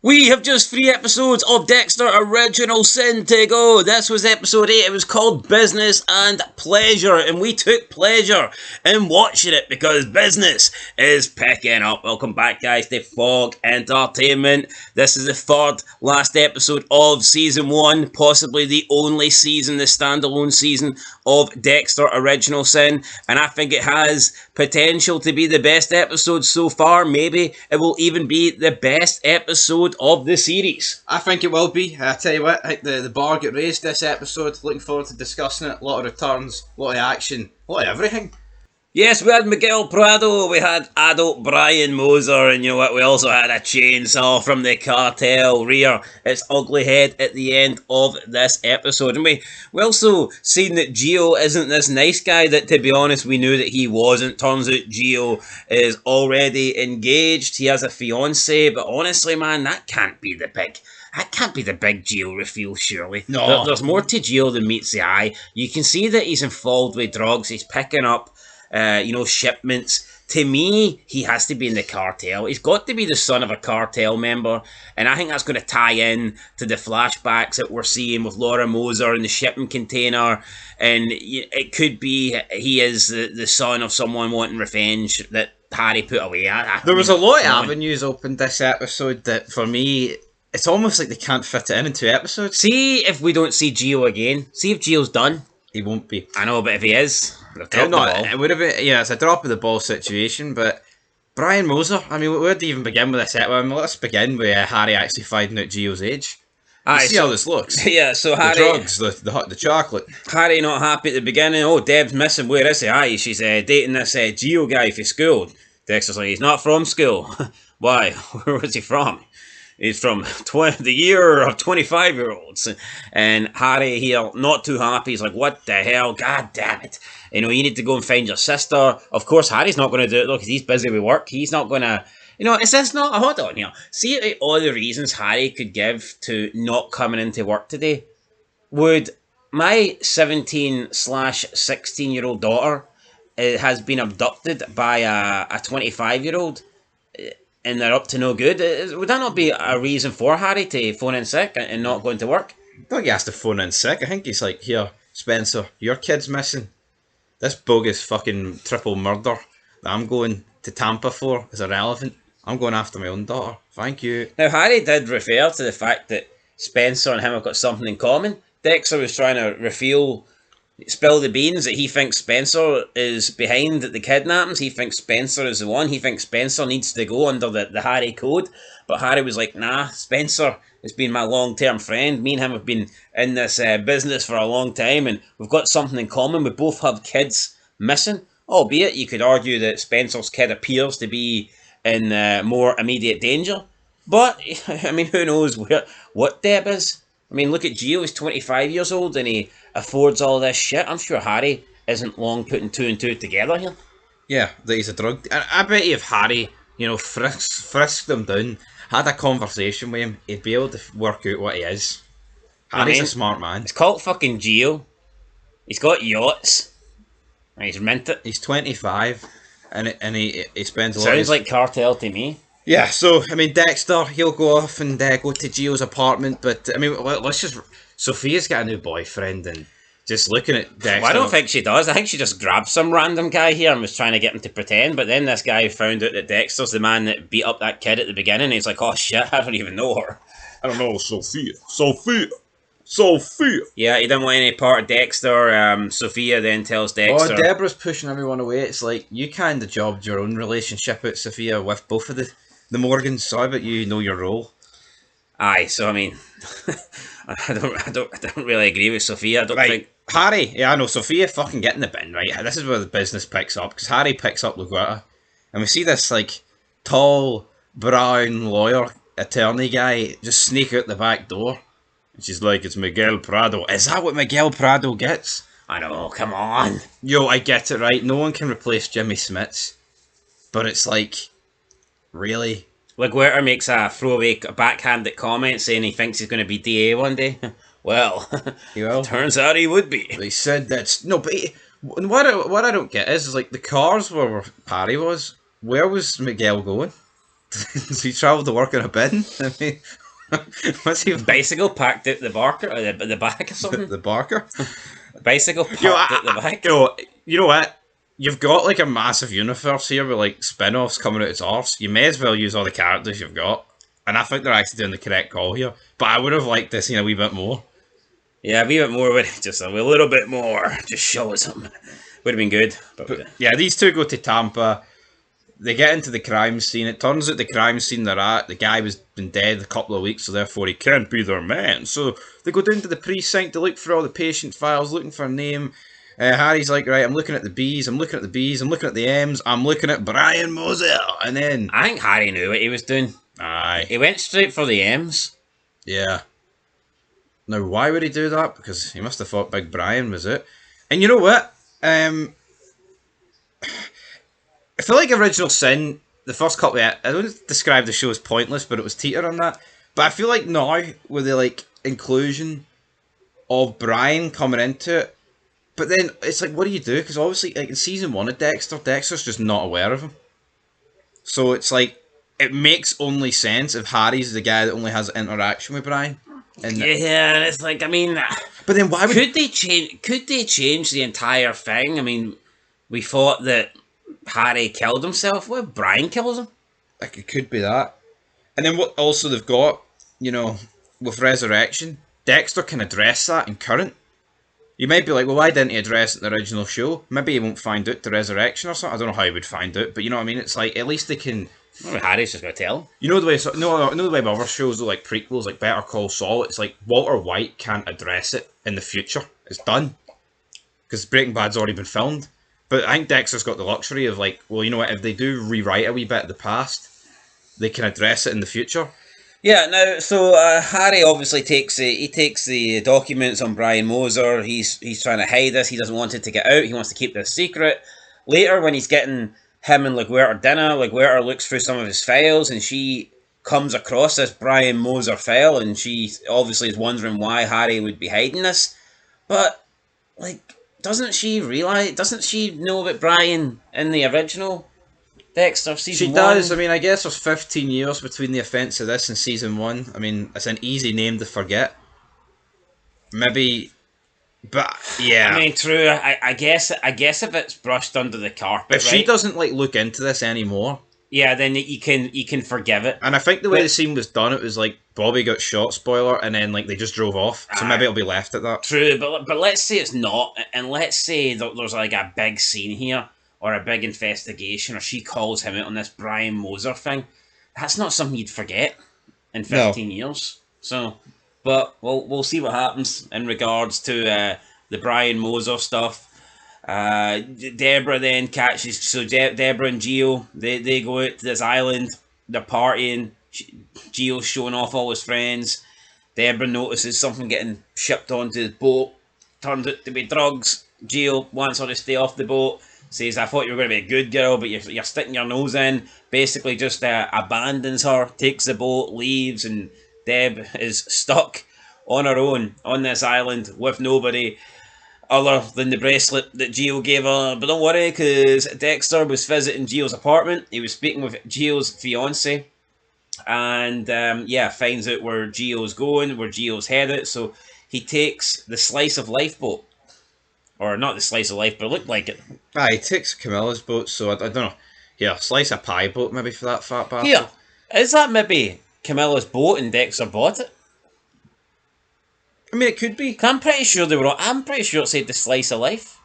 We have just 3 episodes of Dexter Original Sin to go. This was episode 8. It was called Business and Pleasure, and we took pleasure in watching it because business is picking up. Welcome back, guys, to Fog Entertainment. This is the third last episode of Season 1, possibly the only season, the standalone season of Dexter Original Sin, and I think it has potential to be the best episode so far. Maybe it will even be the best episode of the series. I think it will be. I tell you what, I think the bar get raised this episode. Looking forward to discussing it. A lot of returns, a lot of action, a lot of everything. Yes, we had Miguel Prado, we had adult Brian Moser, and you know what, we also had a chainsaw from the cartel rear its ugly head at the end of this episode. And we also seen that Gio isn't this nice guy that, to be honest, we knew that he wasn't. Turns out Gio is already engaged, he has a fiancée, but honestly, man, that can't be the big Gio reveal, surely. No. There's more to Gio than meets the eye. You can see that he's involved with drugs, he's picking up shipments. To me, he has to be in the cartel. He's got to be the son of a cartel member, and I think that's going to tie in to the flashbacks that we're seeing with Laura Moser in the shipping container, and it could be he is the son of someone wanting revenge that Harry put away. There was a lot of avenues opened this episode that, for me, it's almost like they can't fit it in 2 episodes. See if we don't see Gio again. See if Gio's done. He won't be. I know, but if he is, it would have been, it's a drop of the ball situation, but Brian Moser, I mean, where do you even begin with this? Let's begin with Harry actually finding out Gio's age. See how this looks. Yeah, so Harry... The drugs, the chocolate. Harry not happy at the beginning. Oh, Deb's missing. Where is he? Aye, she's dating this Gio guy for school. Dexter's like, he's not from school. Why? Where was he from? He's from the year of 25-year-olds. And Harry here, not too happy. He's like, what the hell? God damn it. You need to go and find your sister. Of course, Harry's not going to do it, though, because he's busy with work. He's not going to... is this not... Hold on here. See all the reasons Harry could give to not coming into work today. Would my 17/16-year-old daughter has been abducted by a 25-year-old... and they're up to no good, would that not be a reason for Harry to phone in sick and not going to work? I don't think he has to phone in sick. I think he's like, here, Spencer, your kid's missing. This bogus fucking triple murder that I'm going to Tampa for is irrelevant. I'm going after my own daughter. Thank you. Now, Harry did refer to the fact that Spencer and him have got something in common. Dexter was trying to spill the beans that he thinks Spencer is behind the kidnappings. He thinks Spencer is the one. He thinks Spencer needs to go under the Harry code. But Harry was like, nah, Spencer has been my long-term friend. Me and him have been in this business for a long time, and we've got something in common. We both have kids missing. Albeit, you could argue that Spencer's kid appears to be in more immediate danger. But, I mean, who knows what Deb is? I mean, look at Gio, he's 25 years old and he affords all this shit. I'm sure Harry isn't long putting 2 and 2 together here. Yeah, that he's a drug... I bet you if Harry, frisked him down, had a conversation with him, he'd be able to work out what he is. Harry's a smart man. It's called fucking Gio. He's got yachts. And he's minted. He's 25 and he spends a lot... Sounds like cartel to me. Yeah, so, I mean, Dexter, he'll go off and go to Gio's apartment, but, I mean, let's just... Sophia's got a new boyfriend, and just looking at Dexter... Well, I don't think she does. I think she just grabbed some random guy here and was trying to get him to pretend, but then this guy found out that Dexter's the man that beat up that kid at the beginning, and he's like, oh shit, I don't even know her. I don't know, Sophia. Yeah, he didn't want any part of Dexter. Sophia then tells Dexter... Oh, Deborah's pushing everyone away. It's like, you kind of jobbed your own relationship out, Sophia, with both of the Morgans, so I bet you know your role. Aye, so I mean, I don't really agree with Sophia. I don't think Harry. Yeah, I know Sophia fucking get in the bin, right? This is where the business picks up because Harry picks up Luguetta, and we see this like tall, brown lawyer attorney guy just sneak out the back door, and she's like, "It's Miguel Prado." Is that what Miguel Prado gets? I know. Come on, yo, I get it, right? No one can replace Jimmy Smits, but it's like. Really? Luguetta makes a throwaway backhanded comment saying he thinks he's going to be DA one day. Well, turns out he would be. They said that's... No, but what I don't get is like the cars where Parry was, where was Miguel going? Does he travel to work in a bin? I mean, what's he Bicycle packed at the barker, or the back or something. the Barker? Bicycle parked at the back. You know what? You've got like a massive universe here with like spin-offs coming out its arse. You may as well use all the characters you've got. And I think they're actually doing the correct call here. But I would have liked this a wee bit more. Yeah, a wee bit more, just a little bit more. Just show us something. Would have been good. But yeah, these two go to Tampa. They get into the crime scene. It turns out the crime scene they're at, the guy was been dead a couple of weeks, so therefore he can't be their man. So they go down to the precinct to look for all the patient files, looking for a name. Harry's like, right, I'm looking at the B's, I'm looking at the B's, I'm looking at the M's, I'm looking at Brian Moselle. And then... I think Harry knew what he was doing. Aye. He went straight for the M's. Yeah. Now, why would he do that? Because he must have thought Big Brian was it. And you know what? I feel like Original Sin, the first couple of... I don't describe the show as pointless, but it was teeter on that. But I feel like now, with the inclusion of Brian coming into it, but then it's like, what do you do? Because obviously, in season 1 of Dexter, Dexter's just not aware of him. So it's like, it makes only sense if Harry's the guy that only has interaction with Brian. And yeah, it's like, I mean... But then why would... Could they change the entire thing? I mean, we thought that Harry killed himself. What if Brian kills him? Like, it could be that. And then what also they've got, with Resurrection, Dexter can address that in current. You might be like, well, why didn't he address it in the original show? Maybe he won't find out the Resurrection or something. I don't know how he would find out, but you know what I mean? It's like, at least they can... Well, Harry's just going to tell him. You know the way, the way other shows, like prequels, like Better Call Saul, it's like Walter White can't address it in the future. It's done. Because Breaking Bad's already been filmed. But I think Dexter's got the luxury of like, well, you know what, if they do rewrite a wee bit of the past, they can address it in the future. Yeah, now, so Harry obviously takes the documents on Brian Moser. He's trying to hide this. He doesn't want it to get out. He wants to keep this secret. Later, when he's getting him and LaGuerta dinner, LaGuerta looks through some of his files, and she comes across this Brian Moser file, and she obviously is wondering why Harry would be hiding this. But, doesn't she know about Brian in the original Dexter season 1? She does. I mean, I guess there's 15 years between the events of this and season 1. I mean, it's an easy name to forget. Maybe, but yeah. I mean, true. I guess if it's brushed under the carpet, if she doesn't look into this anymore, yeah, then you can forgive it. And I think the way the scene was done, it was like Bobby got shot, spoiler, and then they just drove off. So maybe it'll be left at that. True, but let's say it's not, and let's say that there's a big scene here, or a big investigation, or she calls him out on this Brian Moser thing. That's not something you'd forget in 15 years. So, but we'll see what happens in regards to the Brian Moser stuff. Deborah then catches, so Deborah and Gio, they go out to this island, they're partying, Gio's showing off all his friends. Deborah notices something getting shipped onto the boat, turns out to be drugs. Gio wants her to stay off the boat, says, I thought you were going to be a good girl, but you're sticking your nose in. Basically just abandons her, takes the boat, leaves, and Deb is stuck on her own on this island with nobody other than the bracelet that Gio gave her. But don't worry, because Dexter was visiting Gio's apartment. He was speaking with Gio's fiance, and finds out where Gio's going, where Gio's headed. So he takes the slice of life boat. Or not the slice of life, but it looked like it. He takes Camilla's boat, so I don't know. Yeah, slice of pie boat maybe for that fat bastard. Here, is that maybe Camilla's boat and Dexter bought it? I mean, it could be. I'm pretty sure I'm pretty sure it said the slice of life.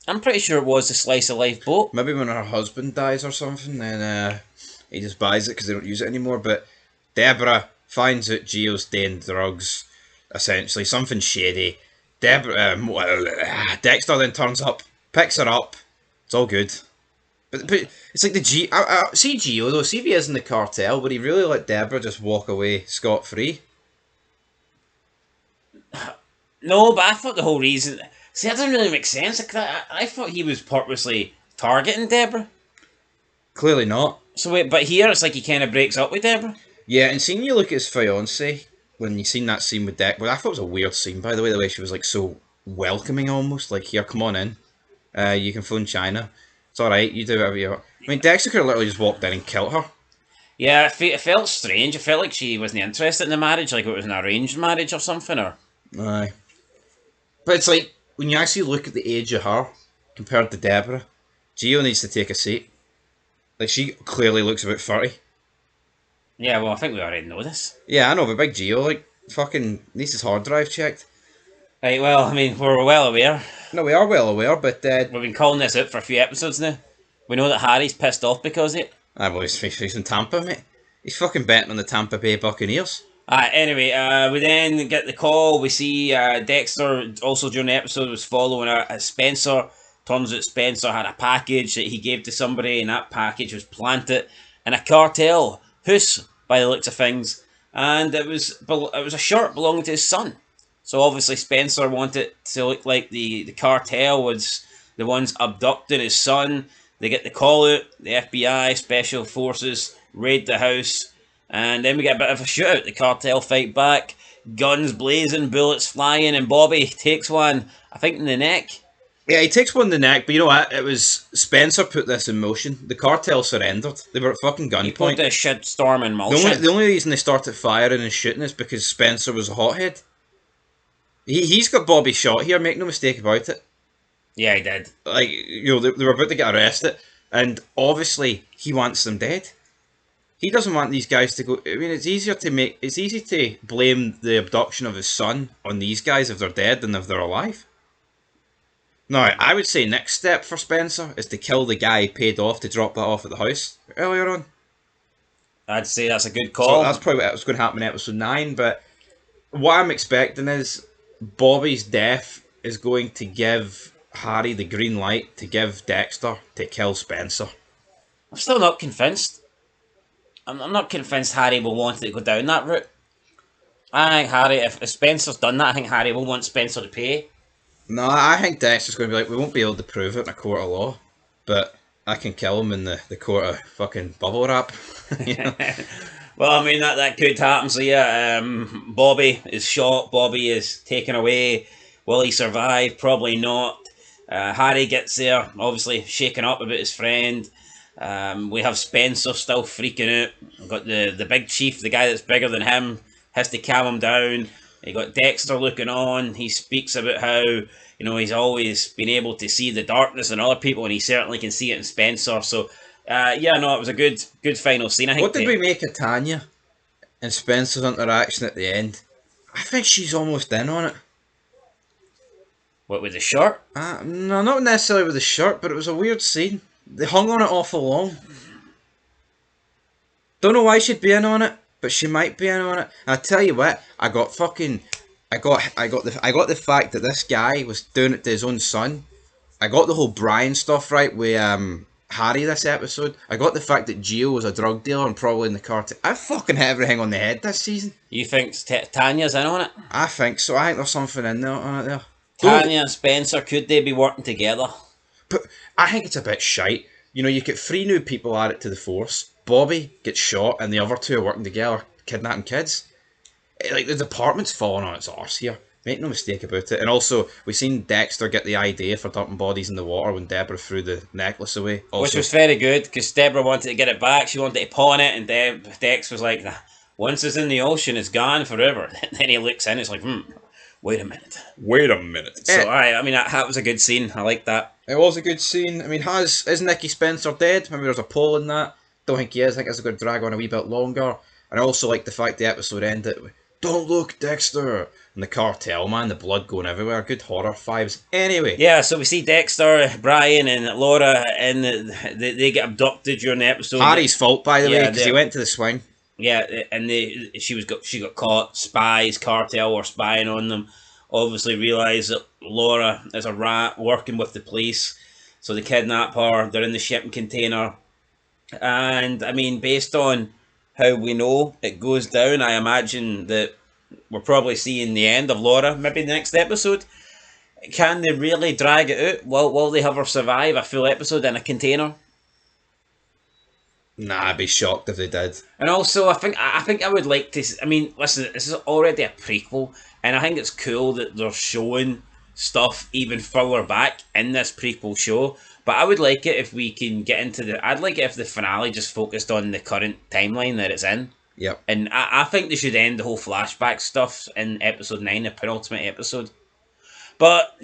I'm pretty sure it was the slice of life boat. Maybe when her husband dies or something, then he just buys it because they don't use it anymore. But Deborah finds out Gio's doing drugs. Essentially, something shady. Dexter then turns up, picks her up. It's all good. But it's like see Gio though. See if he is in the cartel, would he really let Deborah just walk away scot free? No, but I thought the whole reason. See, that doesn't really make sense. I thought he was purposely targeting Deborah. Clearly not. So wait, but here it's like he kind of breaks up with Deborah. Yeah, and seeing you look at his fiance. When you seen that scene with Deck, well, I thought it was a weird scene, by the way she was so welcoming almost, here, come on in, you can phone China, it's alright, you do whatever you want. I mean, Dexter could have literally just walked in and killed her. Yeah, it felt strange. It felt like she wasn't interested in the marriage, like it was an arranged marriage or something. Or Aye. But it's like, when you actually look at the age of her compared to Deborah, Gio needs to take a seat. Like, she clearly looks about 30. yeah, well, I think we already know this. Yeah, I know, but Big Gio, like, fucking needs his hard drive checked. Right, well, I mean, we're well aware. No, we are well aware, but We've been calling this out for a few episodes now. We know that Harry's pissed off because of it. well, he's in Tampa, mate. He's fucking betting on the Tampa Bay Buccaneers. Anyway, we then get the call. We see Dexter also during the episode was following Spencer. Turns out Spencer had a package that he gave to somebody, and that package was planted in a cartel house by the looks of things. And it was a shirt belonging to his son. So obviously Spencer wanted to look like the cartel was the ones abducting his son. They get the call out. The FBI, Special Forces raid the house. And then we get a bit of a shootout. The cartel fight back. Guns blazing, bullets flying, and Bobby takes one, I think, in the neck. Yeah, he takes one in the neck, but you know what? It was Spencer put this in motion. The cartel surrendered. They were at fucking He put gunpoint. the shit storm in motion. The only reason they started firing and shooting is because Spencer was a hothead. He's got Bobby shot here, make no mistake about it. Yeah, he did. Like, you know, they were about to get arrested, and obviously he wants them dead. He doesn't want these guys to go. I mean, it's easy to blame the abduction of his son on these guys if they're dead than if they're alive. Now, I would say next step for Spencer is to kill the guy he paid off to drop that off at the house earlier on. I'd say that's a good So call. that's probably what's going to happen in episode 9, but what I'm expecting is Bobby's death is going to give Harry the green light to give Dexter to kill Spencer. I'm still not convinced. I'm not convinced Harry will want to go down that route. I think Harry, if Spencer's done that, I think Harry will want Spencer to pay. No, I think Dexter's going to be like, we won't be able to prove it in a court of law, but I can kill him in the court of fucking bubble wrap. You know? Well, I mean, that could happen. So, yeah, Bobby is shot. Bobby is taken away. Will he survive? Probably not. Harry gets there, obviously shaken up about his friend. We have Spencer still freaking out. We've got the big chief, the guy that's bigger than him, has to calm him down. You got Dexter looking on. He speaks about how, you know, he's always been able to see the darkness in other people, and he certainly can see it in Spencer. So, yeah, no, it was a good final scene. I think. What did we make of Tanya and Spencer's interaction at the end? I think she's almost in on it. What, with the shirt? No, not necessarily with the shirt, but it was a weird scene. They hung on it awful long. Don't know why she'd be in on it, but she might be in on it. And I tell you what, I got the fact that this guy was doing it to his own son. I got the whole Brian stuff right with Harry this episode. I got the fact that Gio was a drug dealer and probably in the cartel. I fucking hit everything on the head this season. You think Tanya's in on it? I think so. I think there's something in there on it there. Tanya and Spencer, could they be working together? But I think it's a bit shite. You know, you get 3 new people added to the force. Bobby gets shot and the other 2 are working together, kidnapping kids. Like, the department's falling on its arse here. Make no mistake about it. And also, we've seen Dexter get the idea for dumping bodies in the water when Deborah threw the necklace away. Also, which was very good, because Deborah wanted to get it back. She wanted to pawn it, and Dex was like, nah, once it's in the ocean, it's gone forever. Then he looks in, it's like, wait a minute. So, I mean, that was a good scene. I like that. It was a good scene. I mean, is Nicky Spencer dead? Maybe there's a poll in that. Don't think he is. I think it's going to drag on a wee bit longer. And I also like the fact the episode ended with, "Don't look, Dexter!" And the cartel, man, the blood going everywhere. Good horror vibes. Anyway. Yeah, so we see Dexter, Brian, and Laura, and they get abducted during the episode. Harry's fault, by the way, because he went to the swing. Yeah, and she got caught. Spies, cartel were spying on them. Obviously realised that Laura is a rat working with the police. So they kidnap her. They're in the shipping container. And, I mean, based on how we know it goes down, I imagine that we're probably seeing the end of Laura, maybe next episode. Can they really drag it out? Will they have her survive a full episode in a container? Nah, I'd be shocked if they did. And also, I think I would like to... I mean, listen, this is already a prequel, and I think it's cool that they're showing stuff even further back in this prequel show. But I would like it if we can get into the. I'd like it if the finale just focused on the current timeline that it's in. Yep. And I think they should end the whole flashback stuff in episode 9, the penultimate episode. But,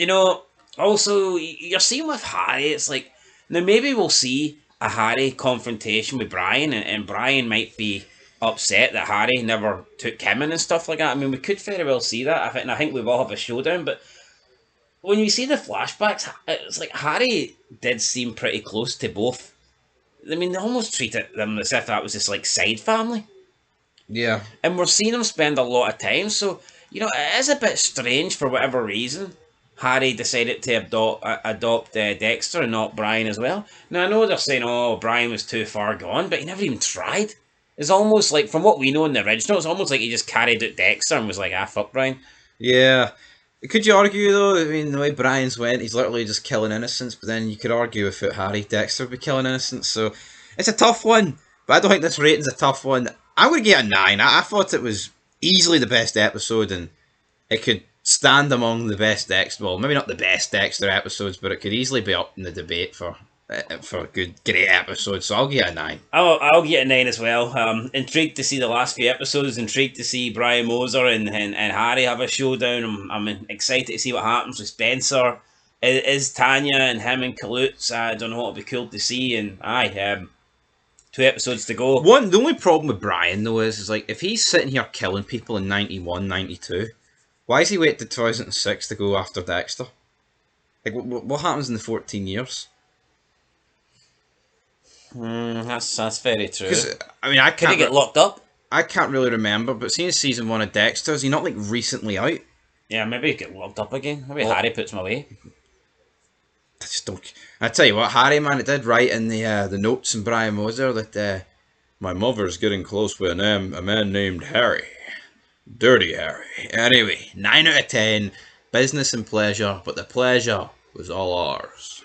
also, you're seeing with Harry, it's like, now maybe we'll see a Harry confrontation with Brian, and Brian might be upset that Harry never took him in and stuff like that. I mean, we could very well see that. I think we will have a showdown, but when you see the flashbacks, it's like Harry did seem pretty close to both. I mean, they almost treated them as if that was this, like, side family. Yeah. And we're seeing him spend a lot of time, so, it is a bit strange for whatever reason. Harry decided to adopt Dexter and not Brian as well. Now, I know they're saying, Brian was too far gone, but he never even tried. It's almost like, from what we know in the original, it's almost like he just carried out Dexter and was like, fuck Brian. Yeah. Could you argue, though, I mean, the way Brian's went, he's literally just killing innocents, but then you could argue without Harry, Dexter would be killing innocents, so it's a tough one, but I don't think this rating's a tough one. I would get a 9. I thought it was easily the best episode, and it could stand among the best Dexter, well, maybe not the best Dexter episodes, but it could easily be up in the debate for a good, great episode, so I'll get a 9. I'll get a 9 as well. Intrigued to see the last few episodes, intrigued to see Brian Moser and Harry have a showdown. I'm excited to see what happens with Spencer. Is Tanya and him in cahoots? I don't know, it'll be cool to see, and 2 episodes to go. The only problem with Brian, though, is like, if he's sitting here killing people in 91, 92, why has he waited to 2006 to go after Dexter? Like, what happens in the 14 years? That's very true. I mean, Could he get locked up? I can't really remember, but seeing season 1 of Dexter, is he not, like, recently out? Yeah, maybe he get locked up again. Maybe Harry puts him away. I just don't... I tell you what, Harry, man, it did write in the notes in Brian Moser that my mother's getting close with a man named Harry. Dirty Harry. Anyway, 9 out of 10. Business and pleasure, but the pleasure was all ours.